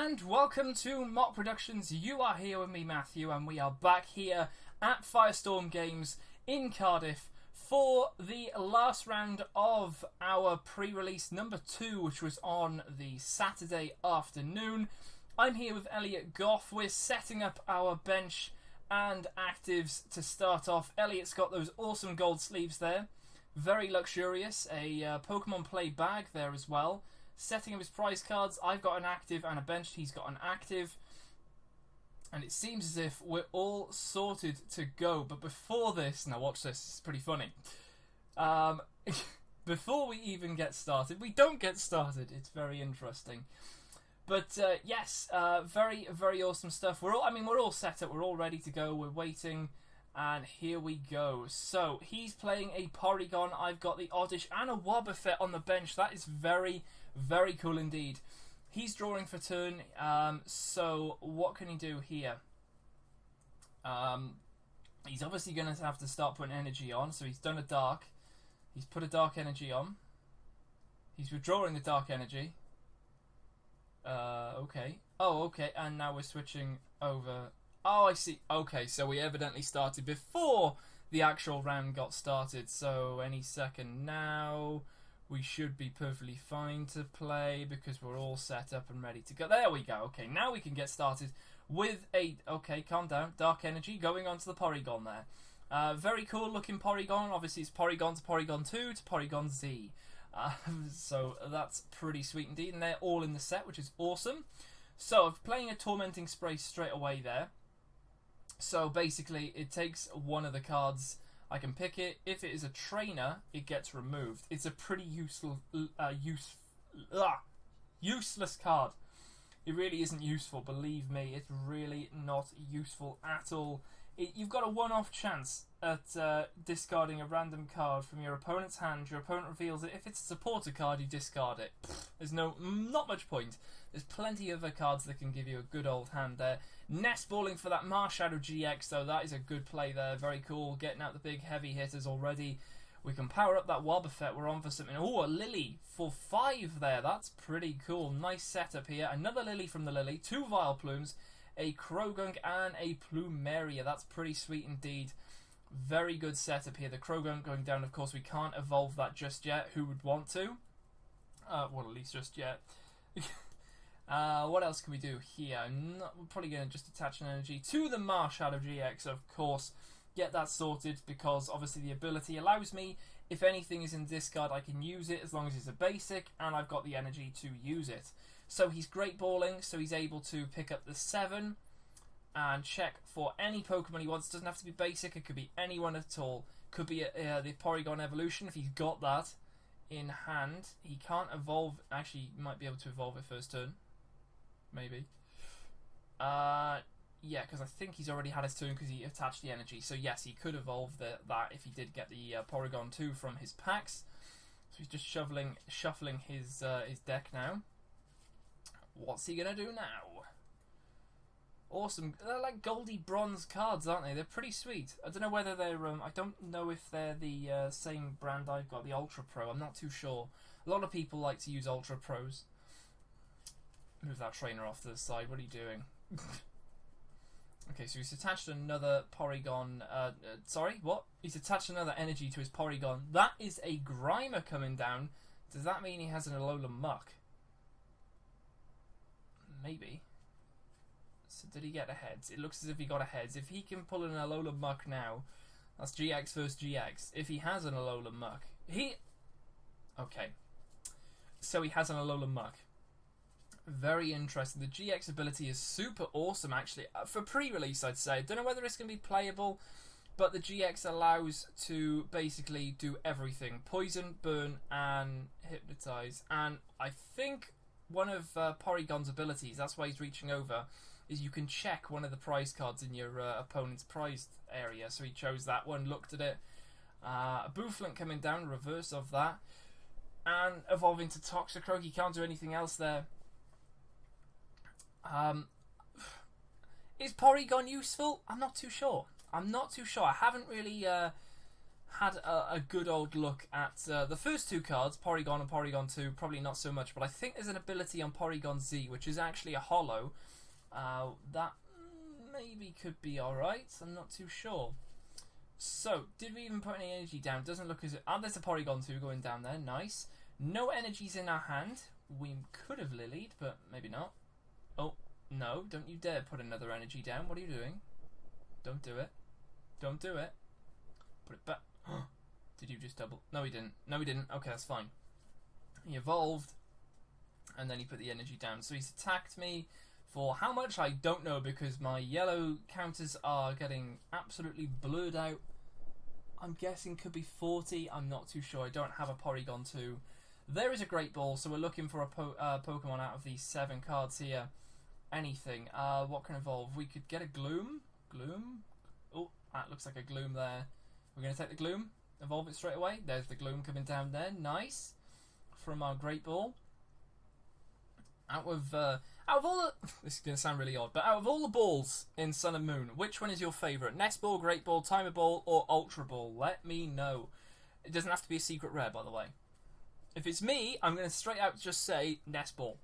And welcome to Mock Productions. You are here with me, Matthew, and we are back here at Firestorm Games in Cardiff for the last round of our pre-release number 2, which was on the Saturday afternoon. I'm here with Elliot Gough. We're setting up our bench and actives to start off. Elliot's got those awesome gold sleeves there. Very luxurious. A Pokemon Play bag there as well. Setting up his prize cards. I've got an active and a bench. He's got an active. And it seems as if we're all sorted to go. But before this, now watch this, it's pretty funny. Before we even get started, we don't get started. It's very interesting. But yes, very, very awesome stuff. We're all set up. We're all ready to go. We're waiting. And here we go. So, he's playing a Porygon. I've got the Oddish and a Wobbuffet on the bench. That is very, very cool indeed. He's drawing for turn. So, what can he do here? He's obviously going to have to start putting energy on. So, he's done a Dark. He's put a Dark Energy on. He's withdrawing the Dark Energy. Okay. Oh, okay. And now we're switching over. Oh, I see. Okay, so we evidently started before the actual round got started. So any second now, we should be perfectly fine to play because we're all set up and ready to go. There we go. Okay, now we can get started with a... Okay, calm down. Dark Energy going on to the Porygon there. Very cool looking Porygon. Obviously, it's Porygon to Porygon 2 to Porygon Z. So that's pretty sweet indeed. And they're all in the set, which is awesome. So I'm playing a Tormenting Spray straight away there. So basically, it takes one of the cards. I can pick it. If it is a trainer, it gets removed. It's a pretty useless card. It really isn't useful, believe me. It's really not useful at all. You've got a one-off chance at discarding a random card from your opponent's hand. Your opponent reveals it. If it's a supporter card, you discard it. There's not much point. There's plenty of other cards that can give you a good old hand there. Nest balling for that Marshshadow GX, though. That is a good play there. Very cool. Getting out the big heavy hitters already. We can power up that Wobbuffet. We're on for something. Oh, a Lily for 5 there. That's pretty cool. Nice setup here. Another Lily from the Lily. 2 Vileplumes. A Krogunk and a Plumeria. That's pretty sweet indeed. Very good setup here. The Krogunk going down. Of course, we can't evolve that just yet. Who would want to? Well, at least just yet. What else can we do here? We're probably going to just attach an energy to the Marshshadow GX, of course. Get that sorted because obviously the ability allows me, if anything is in discard, I can use it as long as it's a basic and I've got the energy to use it. So he's great balling, so he's able to pick up the 7 and check for any Pokemon he wants. It doesn't have to be basic, it could be anyone at all. Could be the Porygon Evolution if he's got that in hand. He can't evolve, actually he might be able to evolve it first turn. Maybe. Yeah, because I think he's already had his turn because he attached the energy. So yes, he could evolve that if he did get the Porygon 2 from his packs. So he's just shuffling his deck now. What's he gonna do now? Awesome. They're like Goldie Bronze cards, aren't they? They're pretty sweet. I don't know whether they're... I don't know if they're the same brand I've got, the Ultra Pro. I'm not too sure. A lot of people like to use Ultra Pros. Move that trainer off to the side. What are you doing? Okay, so he's attached another Porygon... sorry, what? He's attached another energy to his Porygon. That is a Grimer coming down. Does that mean he has an Alolan Muk? Maybe. So did he get a heads? It looks as if he got a heads. If he can pull an Alolan Muk now, that's GX versus GX. If he has an Alolan Muk, okay. So he has an Alolan Muk. Very interesting. The GX ability is super awesome, actually. For pre-release, I'd say. Don't know whether it's going to be playable, but the GX allows to basically do everything. Poison, burn, and hypnotize. And I think one of Porygon's abilities, that's why he's reaching over, is you can check one of the prize cards in your opponent's prized area. So he chose that one, looked at it. A Bouffalant coming down, reverse of that. And evolving to Toxicroak. He can't do anything else there. Is Porygon useful? I'm not too sure. I haven't really had a good old look at the first two cards, Porygon and Porygon 2, probably not so much, but I think there's an ability on Porygon Z, which is actually a holo, that maybe could be alright, I'm not too sure. So, did we even put any energy down? Doesn't look as... Oh, there's a Porygon 2 going down there, nice. No energies in our hand. We could have lilied, but maybe not. Oh, no, don't you dare put another energy down. What are you doing? Don't do it. Don't do it. Put it back. Did you just double? No, he didn't. No, he didn't. Okay, that's fine. He evolved, and then he put the energy down. So he's attacked me for how much? I don't know, because my yellow counters are getting absolutely blurred out. I'm guessing could be 40. I'm not too sure. I don't have a Porygon 2. There is a Great Ball, so we're looking for a Pokemon out of these 7 cards here. Anything. What can evolve? We could get a Gloom. Gloom? Oh, that looks like a Gloom there. We're going to take the Gloom. Evolve it straight away. There's the Gloom coming down there. Nice. From our Great Ball. Out of all the... This is going to sound really odd, but out of all the balls in Sun and Moon, which one is your favourite? Nest Ball, Great Ball, Timer Ball, or Ultra Ball? Let me know. It doesn't have to be a secret rare, by the way. If it's me, I'm going to straight out just say Nest Ball.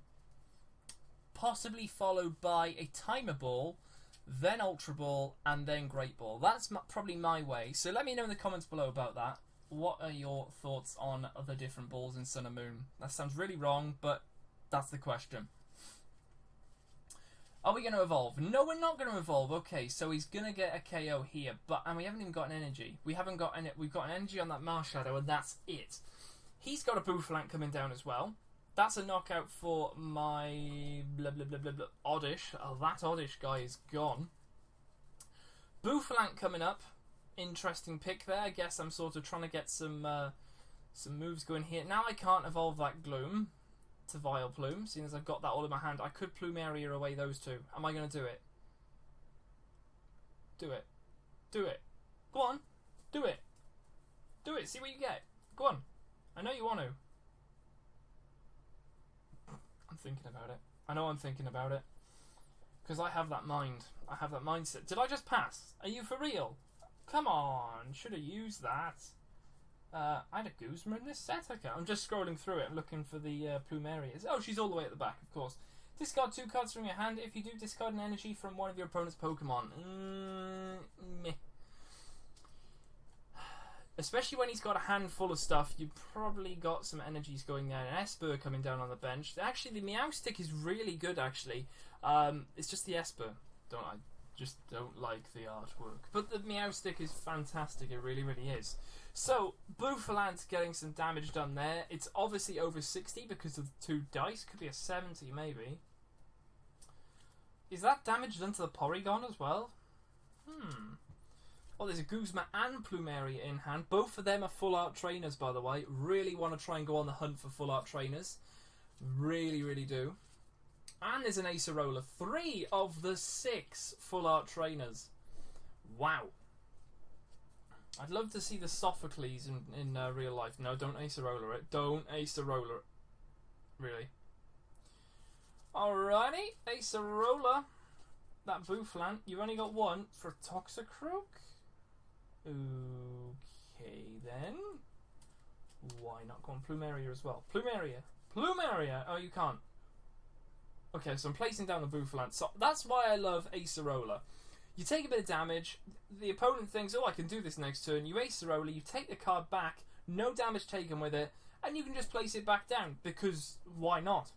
Possibly followed by a Timer Ball, then Ultra Ball, and then Great Ball. That's probably my way. So let me know in the comments below about that. What are your thoughts on the different balls in Sun and Moon? That sounds really wrong, but that's the question. Are we going to evolve? No, we're not going to evolve. Okay, so he's going to get a KO here, and we haven't even got an energy. We've got an energy on that Marshshadow, and that's it. He's got a Bouffalant coming down as well. That's a knockout for my blah blah blah blah blah Oddish. Oh, that Oddish guy is gone. Bouffalant coming up. Interesting pick there. I guess I'm sort of trying to get some moves going here. Now I can't evolve that Gloom to Vileplume, seeing as I've got that all in my hand. I could Plumeria away those two. Am I going to do it? Do it. Do it. Go on. Do it. Do it. See what you get. Go on. I know you want to. I'm thinking about it. I know I'm thinking about it. Because I have that mind. I have that mindset. Did I just pass? Are you for real? Come on. Should have used that. I had a Guzma in this set. Okay, I'm just scrolling through it. I'm looking for the Plumerias. Oh, she's all the way at the back, of course. Discard 2 cards from your hand. If you do, discard an energy from one of your opponent's Pokemon. Meh. Especially when he's got a handful of stuff, you've probably got some energies going there. An Esper coming down on the bench. Actually, the Meowstic is really good, actually. It's just the Esper. I just don't like the artwork. But the Meowstic is fantastic. It really, really is. So, Bouffalant getting some damage done there. It's obviously over 60 because of the 2 dice. Could be a 70, maybe. Is that damage done to the Porygon as well? Oh, there's a Guzma and Plumeria in hand. Both of them are full art trainers, by the way. Really want to try and go on the hunt for full art trainers. Really, really do. And there's an Acerola. 3 of the 6 full art trainers. Wow. I'd love to see the Sophocles in real life. No, don't Acerola it. Don't Acerola it. Really. Alrighty. Acerola. That Bouffalant. You've only got 1 for Toxicroak. Okay, then. Why not go on Plumeria as well? Plumeria! Plumeria! Oh, you can't. Okay, so I'm placing down the Bouffalant. So that's why I love Acerola. You take a bit of damage, the opponent thinks, oh, I can do this next turn. You Acerola, you take the card back, no damage taken with it, and you can just place it back down, because why not?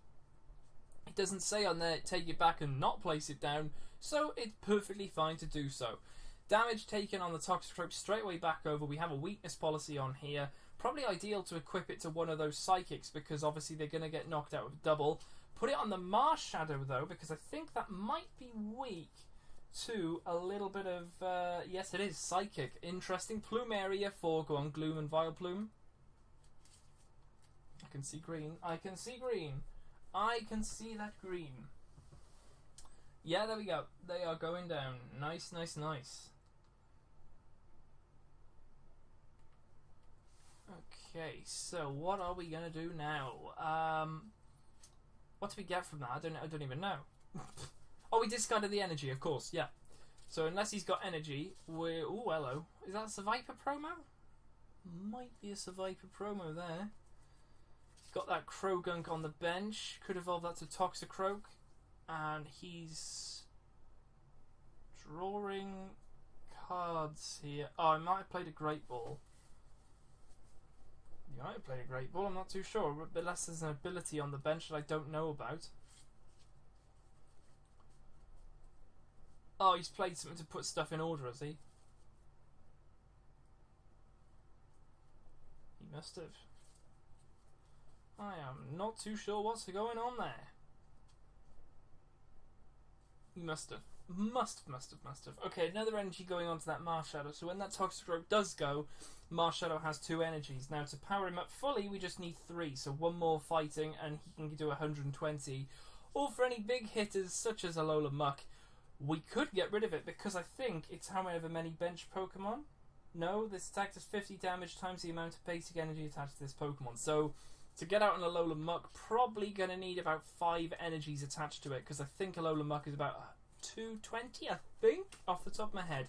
It doesn't say on there, take it back and not place it down, so it's perfectly fine to do so. Damage taken on the Toxicroak straight away back over. We have a weakness policy on here. Probably ideal to equip it to one of those Psychics because obviously they're going to get knocked out with double. Put it on the Marshshadow though because I think that might be weak to a little bit of... yes, it is. Psychic. Interesting. Plumeria for go on Gloom and Vileplume. I can see green. I can see green. I can see that green. Yeah, there we go. They are going down. Nice, nice, nice. Okay, so what are we gonna do now? What do we get from that? I don't even know. Oh, we discarded the energy, of course. Yeah. So unless he's got energy, we're... Ooh, hello. Is that Serviper Promo? Might be a Serviper Promo there. He's got that Krogunk on the bench. Could evolve that to Toxicroak. And he's drawing cards here. Oh, I might have played a Great Ball. He might have played a Great Ball, I'm not too sure. But unless there's an ability on the bench that I don't know about. Oh, he's played something to put stuff in order, has he? He must have. I am not too sure what's going on there. He must have. Must have. Okay, another energy going on to that Marshshadow. So when that Toxicroak does go, Marshshadow has 2 energies. Now to power him up fully, we just need 3. So 1 more fighting and he can do 120. Or for any big hitters such as Alolan Muk, we could get rid of it because I think it's however many bench Pokemon. No, this attack does 50 damage times the amount of basic energy attached to this Pokemon. So to get out an Alolan Muk, probably going to need about 5 energies attached to it because I think Alolan Muk is about 220, I think, off the top of my head.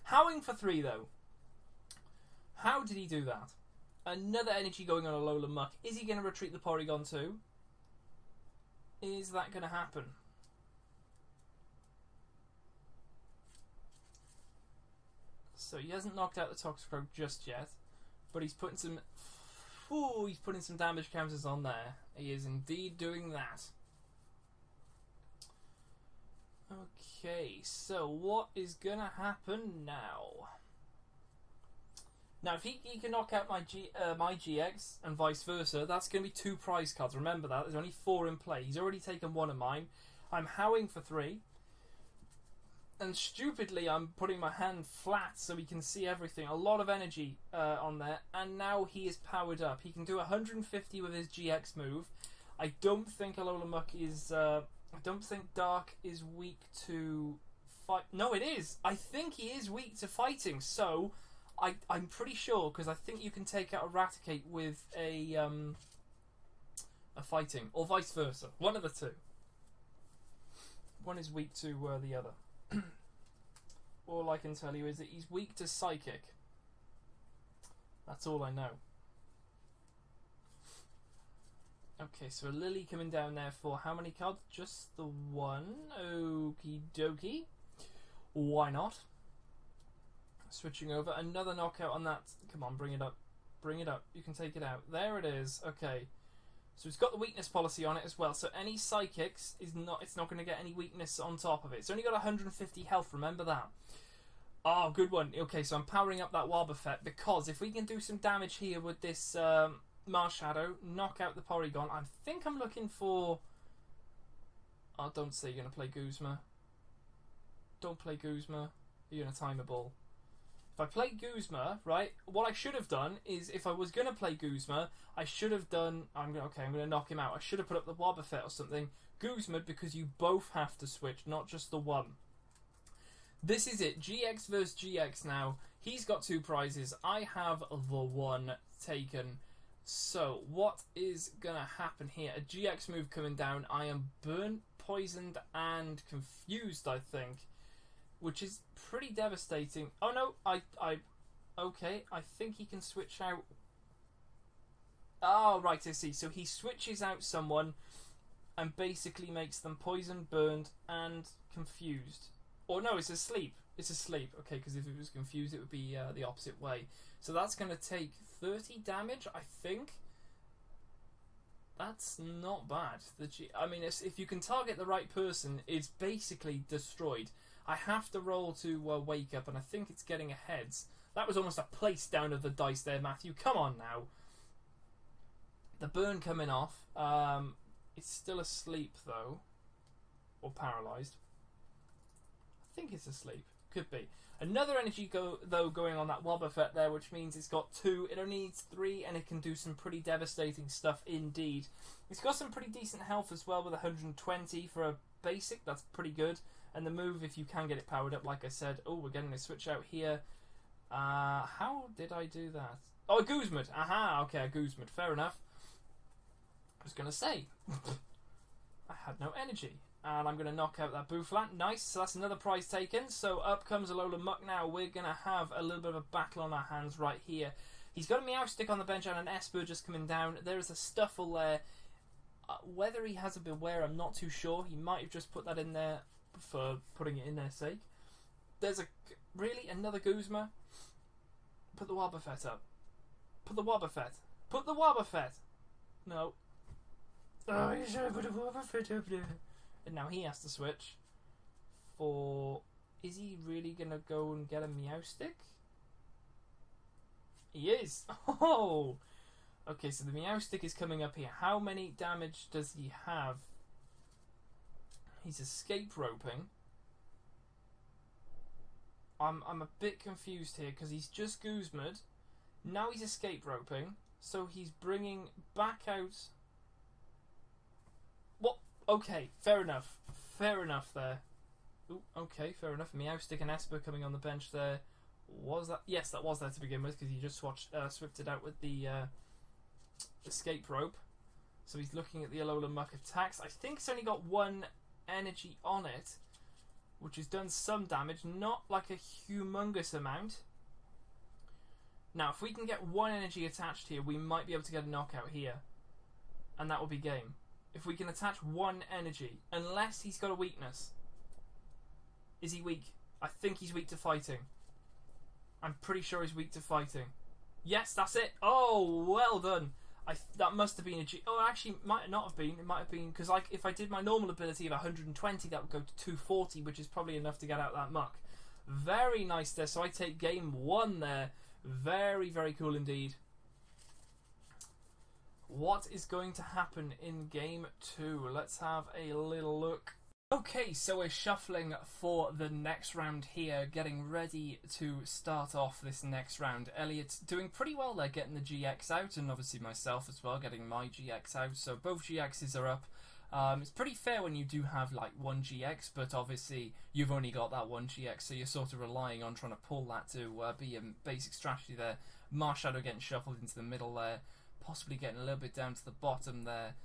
Howling for 3 though. How did he do that? Another energy going on Alolan Muk. Is he going to retreat the Porygon too? Is that going to happen? So he hasn't knocked out the Toxicroak just yet, but he's putting some. Ooh, he's putting some damage counters on there. He is indeed doing that. Okay, so what is gonna happen now? Now, if he can knock out my GX and vice versa, that's going to be 2 prize cards. Remember that. There's only 4 in play. He's already taken 1 of mine. I'm howling for 3. And stupidly, I'm putting my hand flat so he can see everything. A lot of energy on there. And now he is powered up. He can do 150 with his GX move. I don't think Alolan Muk is... I don't think Dark is weak to fight. No, it is. I think he is weak to fighting. So, I'm pretty sure, because I think you can take out Eradicate with a fighting. Or vice versa. One of the 2. One is weak to the other. All I can tell you is that he's weak to Psychic. That's all I know. Okay, so a Lily coming down there for how many cards? Just the 1. Okie dokie. Why not? Switching over. Another knockout on that. Come on, bring it up. Bring it up. You can take it out. There it is. Okay. So it's got the weakness policy on it as well. So any Psychics is not. It's not going to get any weakness on top of it. It's only got 150 health. Remember that. Oh, good one. Okay, so I'm powering up that Wobbuffet because if we can do some damage here with this Marshshadow, knock out the Porygon. I think I'm looking for. Oh, don't say you're going to play Guzma. Don't play Guzma. You're going to time a ball. If I play Guzma, right, what I should have done is, if I was going to play Guzma, I should have done... I'm going to knock him out. I should have put up the Wobbuffet or something. Guzma, because you both have to switch, not just the one. This is it. GX versus GX now. He's got 2 prizes. I have the 1 taken. So, what is going to happen here? A GX move coming down. I am burnt, poisoned, and confused, I think. Which is pretty devastating. Oh no, okay, I think he can switch out. Oh, right, I see. So he switches out someone and basically makes them poisoned, burned, and confused. Or no, it's asleep. It's asleep. Okay, because if it was confused, it would be the opposite way. So that's going to take 30 damage, I think. That's not bad. I mean, if you can target the right person, it's basically destroyed. I have to roll to wake up, and I think it's getting a heads. That was almost a place down of the dice there, Matthew. Come on now. The burn coming off. It's still asleep, though. Or paralysed. I think it's asleep. Could be. Another energy going on that Wobbuffet there, which means it's got 2. It only needs 3, and it can do some pretty devastating stuff indeed. It's got some pretty decent health as well with 120 for a basic. That's pretty good. And the move, if you can get it powered up, like I said. Oh, we're getting a switch out here. How did I do that? Oh, a Guzma. Aha, okay, a Guzma. Fair enough. I was going to say. I had no energy. And I'm going to knock out that Bouffalant. Nice, so that's another prize taken. So up comes Alolan Muk now. We're going to have a little bit of a battle on our hands right here. He's got a Meowstic on the bench and an Esper just coming down. There is a Stuffle there. Whether he has a Beware, I'm not too sure. He might have just put that in there for putting it in their sake. There's really another Guzma. Put the Wobbuffet up. Put the Wobbuffet. Put the Wobbuffet. No. Oh, you should have put a Wobbuffet up there. And now he has to switch for... Is he really going to go and get a Meowstic? He is. Oh! Okay, so the Meowstic is coming up here. How many damage does he have? He's escape roping. I'm a bit confused here because he's just Guzma'd. Now he's escape roping. So he's bringing back out... What? Okay, fair enough. Fair enough there. Ooh, okay, fair enough. Meowstic and Esper coming on the bench there. Was that? Yes, that was there to begin with because he just swift it out with the escape rope. So he's looking at the Alolan Muk attacks. I think it's only got one energy on it, which has done some damage, not like a humongous amount. Now, if we can get one energy attached here, we might be able to get a knockout here. And that will be game. If we can attach one energy, unless he's got a weakness. Is he weak? I think he's weak to fighting. I'm pretty sure he's weak to fighting. Yes, that's it. Oh, well done. That must have been a G... Oh, actually, might not have been. It might have been... Because if I did my normal ability of 120, that would go to 240, which is probably enough to get out that Muck. Very nice there. So I take game 1 there. Very, very cool indeed. What is going to happen in game 2? Let's have a little look. Okay, so we're shuffling for the next round here, getting ready to start off this next round. Elliot's doing pretty well there, getting the GX out, and obviously myself as well, getting my GX out, so both GXs are up. It's pretty fair when you do have like one GX, but obviously you've only got that one GX, so you're sort of relying on trying to pull that to be a basic strategy there. Marshshadow getting shuffled into the middle there, possibly getting a little bit down to the bottom there.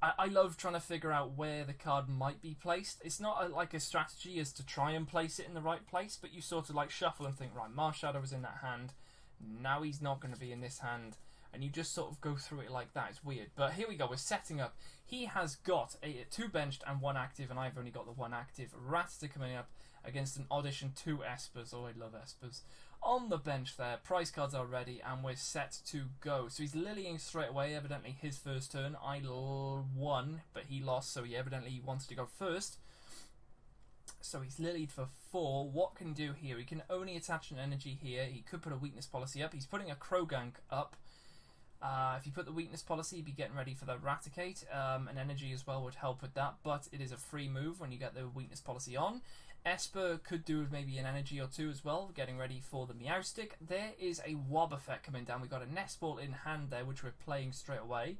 I love trying to figure out where the card might be placed. It's not like a strategy as to try and place it in the right place, but you sort of like shuffle and think, right, Marshshadow was in that hand, now he's not going to be in this hand, and you just sort of go through it like that. It's weird. But here we go, we're setting up. He has got 2 benched and 1 active, and I've only got the 1 active. Rattata coming up against an Oddish and 2 Espers. Oh, I love Espers. On the bench there, prize cards are ready, and we're set to go. So he's Lilying straight away, evidently his first turn. I won, but he lost, so he evidently wanted to go first. So he's Lilied for 4. What can he do here? He can only attach an energy here. He could put a weakness policy up. He's putting a Krogunk up. If you put the weakness policy, you'd be getting ready for the Raticate. An energy as well would help with that, but it is a free move when you get the weakness policy on. Esper could do with maybe an energy or 2 as well, getting ready for the Meowstic. There is a Wobbuffet coming down. We've got a Nest Ball in hand there, which we're playing straight away.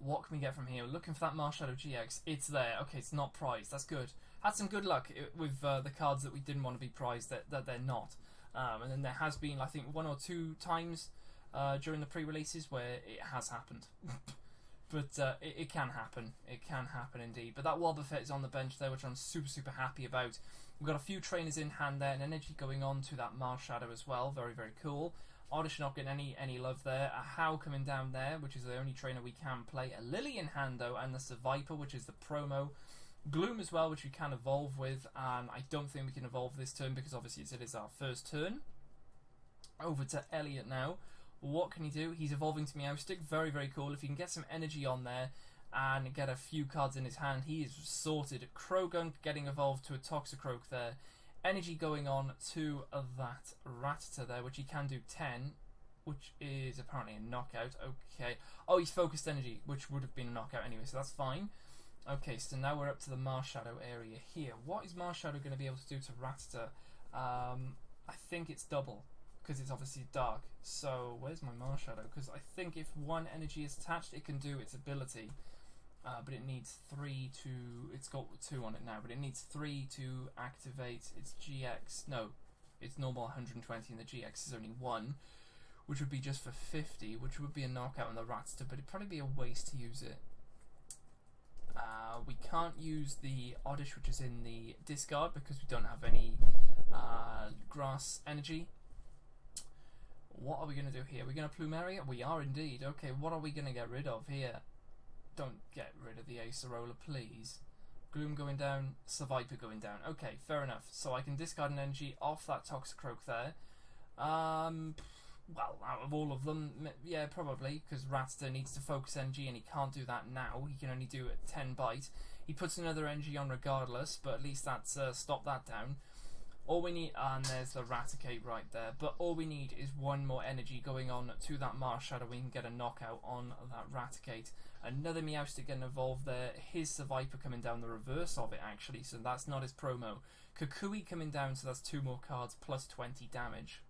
What can we get from here? We're looking for that Marshshadow GX. It's there. Okay, it's not prized. That's good. Had some good luck with the cards that we didn't want to be prized that they're not. And then there has been, I think, 1 or 2 times during the pre-releases where it has happened. But it can happen. It can happen indeed. But that Wobbuffet is on the bench there, which I'm super, super happy about. We've got a few trainers in hand there, and energy going on to that Marshshadow as well. Very, very cool. Oddish not getting any love there. A How coming down there, which is the only trainer we can play. A Lily in hand, though, and the Serviper, which is the promo. Gloom as well, which we can evolve with. And I don't think we can evolve this turn because obviously it is our first turn. Over to Elliot now. What can he do? He's evolving to Meowstic. Very, very cool. If you can get some energy on there and get a few cards in his hand, he is sorted. Krogunk getting evolved to a Toxicroak there. Energy going on to that Rattata there, which he can do 10, which is apparently a knockout. Okay. Oh, he's focused energy, which would have been a knockout anyway, so that's fine. Okay, so now we're up to the Marshshadow area here. What is Marshshadow going to be able to do to Rattata? I think it's double, because it's obviously dark. So where's my Marshshadow? Because I think if 1 energy is attached, it can do its ability, but it needs 3 to... It's got 2 on it now, but it needs 3 to activate its GX. No, it's normal 120 and the GX is only 1, which would be just for 50, which would be a knockout on the Rattata, but it'd probably be a waste to use it. We can't use the Oddish, which is in the discard, because we don't have any grass energy. What are we going to do here? We're going to Plumeria? We are indeed. Okay, what are we going to get rid of here? Don't get rid of the Acerola, please. Gloom going down, Serviper going down. Okay, fair enough. So I can discard an energy off that Toxicroak there. Well, out of all of them, yeah, probably, because Ratster needs to focus energy and he can't do that now. He can only do it 10 bite. He puts another energy on regardless, but at least that's stopped that down. All we need, and there's the Raticate right there, but all we need is one more energy going on to that Marshshadow. We can get a knockout on that Raticate. Another Meowstic getting involved there. His Serviper coming down, the reverse of it actually, so that's not his promo. Kukui coming down, so that's 2 more cards plus 20 damage.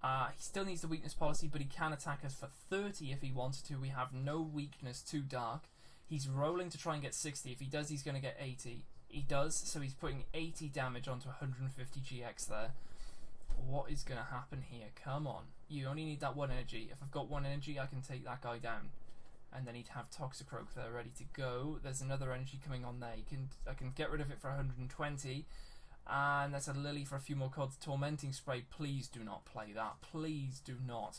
He still needs the weakness policy, but he can attack us for 30 if he wanted to. We have no weakness to dark. He's rolling to try and get 60. If he does, he's going to get 80. He does, so he's putting 80 damage onto 150 GX there. What is going to happen here? Come on. You only need that 1 energy. If I've got 1 energy, I can take that guy down. And then he'd have Toxicroak there ready to go. There's another energy coming on there. I can get rid of it for 120. And that's a Lily for a few more cards. Tormenting Spray. Please do not play that. Please do not.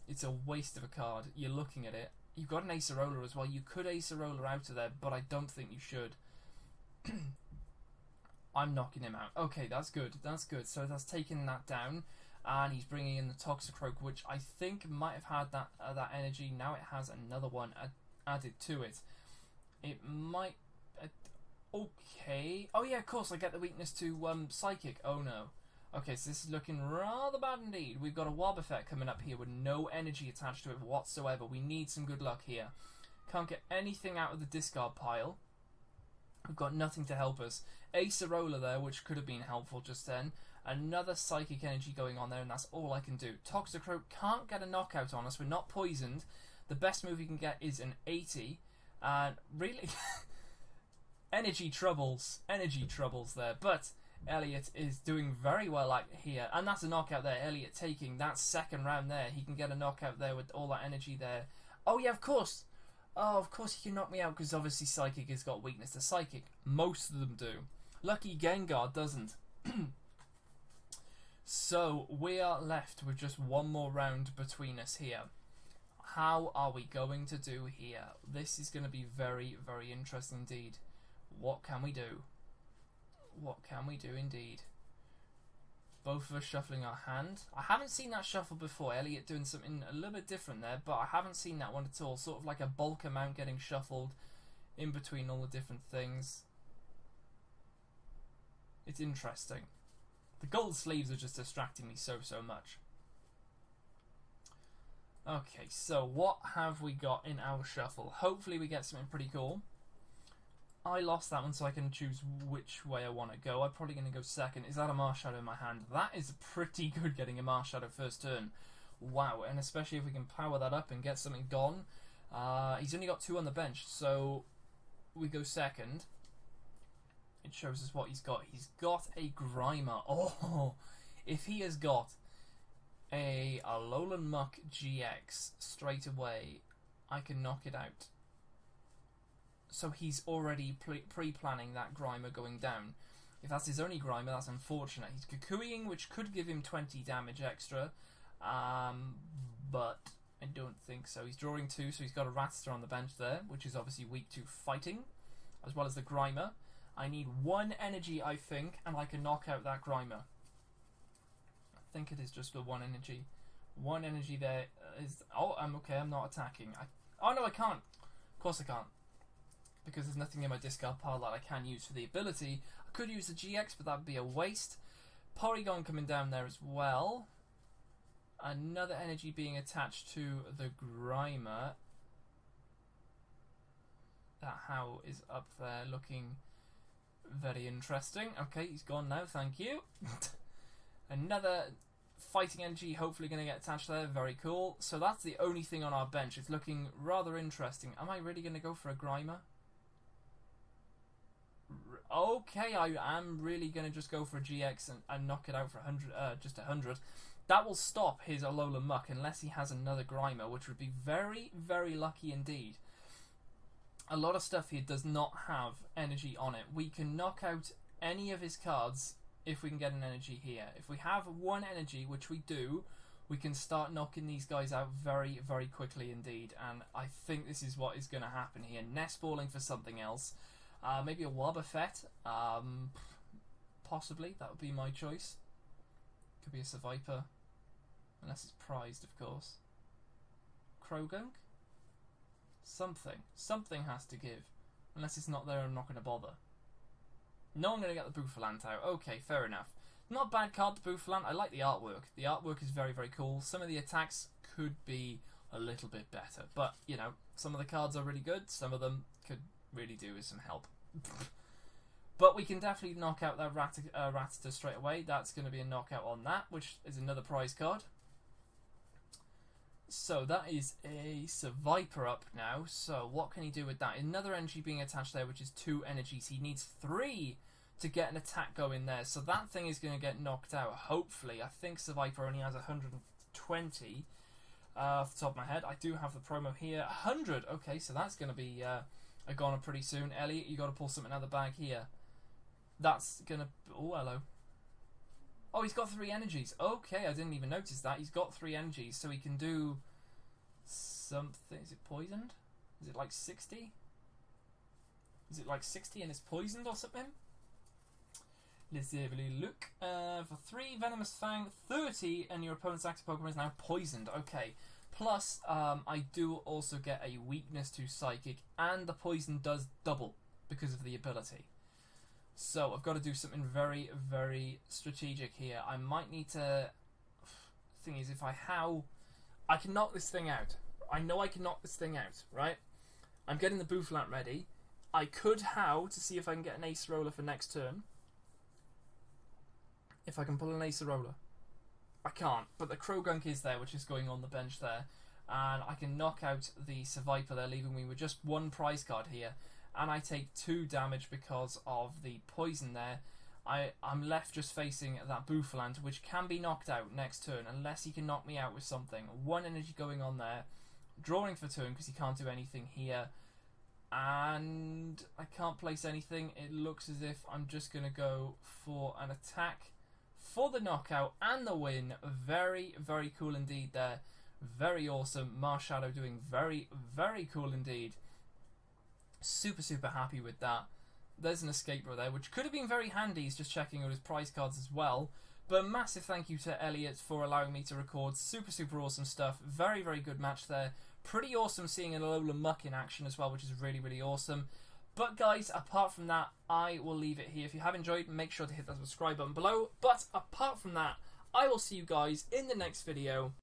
It's a waste of a card. You're looking at it. You've got an Acerola as well. You could Acerola out of there, but I don't think you should. I'm knocking him out. Okay, that's good. That's good. So that's taken that down. And he's bringing in the Toxicroak, which I think might have had that energy. Now it has another one added to it. It might... okay. Oh yeah, of course, I get the weakness to Psychic. Oh no. Okay, so this is looking rather bad indeed. We've got a Wobbuffet coming up here with no energy attached to it whatsoever. We need some good luck here. Can't get anything out of the discard pile. We've got nothing to help us. Acerola there, which could have been helpful just then. Another Psychic energy going on there, and that's all I can do. Toxicroak can't get a knockout on us. We're not poisoned. The best move we can get is an 80. And really... energy troubles there. But Elliot is doing very well out here. And that's a knockout there. Elliot taking that second round there. He can get a knockout there with all that energy there. Oh yeah, of course. Oh, of course he can knock me out because obviously Psychic has got weakness to Psychic. Most of them do. Lucky Gengar doesn't. So we are left with just one more round between us here. How are we going to do here? This is going to be very, very interesting indeed. What can we do? What can we do indeed? Both of us shuffling our hand. I haven't seen that shuffle before. Elliot doing something a little bit different there, but I haven't seen that one at all. Sort of like a bulk amount getting shuffled in between all the different things. It's interesting. The gold sleeves are just distracting me so much. Okay, so what have we got in our shuffle? Hopefully we get something pretty cool. I lost that one, so I can choose which way I want to go. I'm probably going to go second. Is that a Marshshadow in my hand? That is pretty good, getting a Marshshadow first turn. Wow, and especially if we can power that up and get something gone. He's only got 2 on the bench, so we go second. It shows us what he's got. He's got a Grimer. Oh, if he has got a Alolan Muk GX straight away, I can knock it out. So he's already pre-planning that Grimer going down. If that's his only Grimer, that's unfortunate. He's Kukuiing, which could give him 20 damage extra, but I don't think so. He's drawing 2, so he's got a Ratster on the bench there, which is obviously weak to fighting, as well as the Grimer. I need 1 energy, I think, and I can knock out that Grimer. I think it is just the 1 energy. 1 energy there is... oh, I'm okay, I'm not attacking. Oh no, I can't. Of course I can't. Because there's nothing in my discard pile that I can use for the ability. I could use the GX, but that would be a waste. Porygon coming down there as well. Another energy being attached to the Grimer. That How is up there looking very interesting. Okay, he's gone now, thank you. Another fighting energy hopefully going to get attached there, very cool. So that's the only thing on our bench. It's looking rather interesting. Am I really going to go for a Grimer? Okay, I am really going to just go for a GX and knock it out for 100, just 100. That will stop his Alolan Muk unless he has another Grimer, which would be very, very lucky indeed. A lot of stuff here does not have energy on it. We can knock out any of his cards if we can get an energy here. If we have one energy, which we do, we can start knocking these guys out very, very quickly indeed. And I think this is what is going to happen here. Nest balling for something else. Maybe a Wobbuffet. Possibly. That would be my choice. Could be a Serviper. Unless it's prized, of course. Krogunk? Something. Something has to give. Unless it's not there, I'm not going to bother. No, I'm going to get the Bouffalant out. Okay, fair enough. Not a bad card, the Bouffalant. I like the artwork. The artwork is very, very cool. Some of the attacks could be a little bit better. But, you know, some of the cards are really good. Some of them could really do with some help. But we can definitely knock out that Rattata straight away. That's going to be a knockout on that, which is another prize card. So that is a Serviper up now. So what can he do with that? Another energy being attached there, which is 2 energies. He needs 3 to get an attack going there. So that thing is going to get knocked out, hopefully. I think Serviper only has 120 off the top of my head. I do have the promo here. 100. Okay, so that's going to be a goner pretty soon. Elliot, you got to pull something out of the bag here. That's going to... Oh, hello. Oh, he's got 3 energies. Okay, I didn't even notice that. He's got 3 energies, so he can do something. Is it poisoned? Is it like 60? Is it like 60 and it's poisoned or something? Let's have a little look. For 3 Venomous Fang, 30, and your opponent's active Pokemon is now poisoned. Okay. Plus, I do also get a weakness to Psychic, and the poison does double because of the ability. So I've got to do something very, very strategic here. I might need to... Thing is, if I can knock this thing out. I know I can knock this thing out, right? I'm getting the Bouffalant ready. I could how to see if I can get an Ace Roller for next turn. If I can pull an Ace Roller. I can't, but the Krogunk is there, which is going on the bench there. And I can knock out the Serviper there, leaving me with just 1 prize card here. And I take 2 damage because of the poison there. I'm left just facing that Bouffalant, which can be knocked out next turn, unless he can knock me out with something. 1 energy going on there. Drawing for turn, because he can't do anything here. And I can't place anything. It looks as if I'm just going to go for an attack for the knockout and the win. Very, very cool indeed there. Very awesome. Marshshadow doing very, very cool indeed. Super, super happy with that. There's an escape row there, which could have been very handy. He's just checking out his prize cards as well. But massive thank you to Elliot for allowing me to record. Super, super awesome stuff. Very, very good match there. Pretty awesome seeing an Alolan Muk in action as well, which is really, really awesome. But guys, apart from that, I will leave it here. If you have enjoyed, make sure to hit that subscribe button below. But apart from that, I will see you guys in the next video.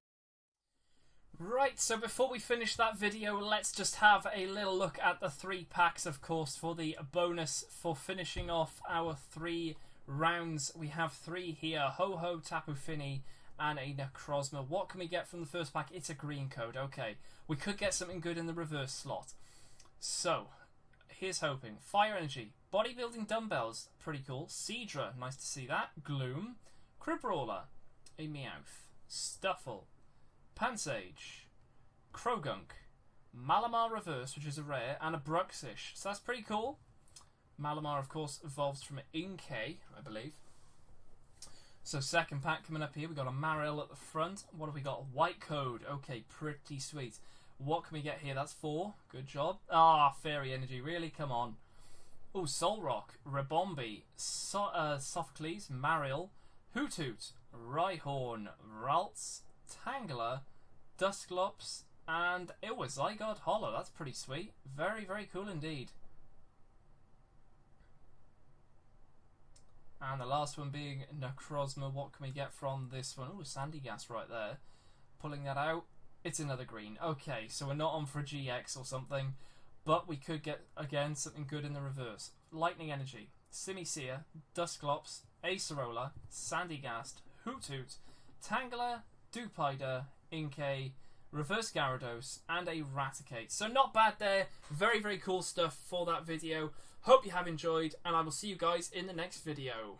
Right, so before we finish that video, let's just have a little look at the 3 packs, of course, for the bonus for finishing off our 3 rounds. We have 3 here, Ho-Ho, Tapu Fini, and a Necrozma. What can we get from the first pack? It's a green code. Okay, we could get something good in the reverse slot. So, here's hoping. Fire Energy, Bodybuilding Dumbbells, pretty cool. Seadra, nice to see that. Gloom, Cribrawler, a Meowth, Stuffle, Pansage, Krogunk, Malamar Reverse, which is a rare, and a Bruxish. So that's pretty cool. Malamar, of course, evolves from Inkay, I believe. So second pack coming up here. We've got a Marill at the front. What have we got? White Code. Okay, pretty sweet. What can we get here? That's 4. Good job. Ah, Fairy Energy. Really? Come on. Oh, Solrock, Rebombi, Sophocles, Marill, Hoothoot, Rhyhorn, Ralts, Tangler, Dusclops, and it was Zygarde Hollow. That's pretty sweet. Very, very cool indeed. And the last one being Necrozma. What can we get from this one? Oh, Sandygast right there. Pulling that out. It's another green. Okay, so we're not on for a GX or something, but we could get, again, something good in the reverse. Lightning Energy, Simisear, Dusclops, Acerola, Sandygast, Hoothoot, Tangler, Dewpider, Inkay, Reverse Gyarados, and a Raticate. So not bad there. Very, very cool stuff for that video. Hope you have enjoyed, and I will see you guys in the next video.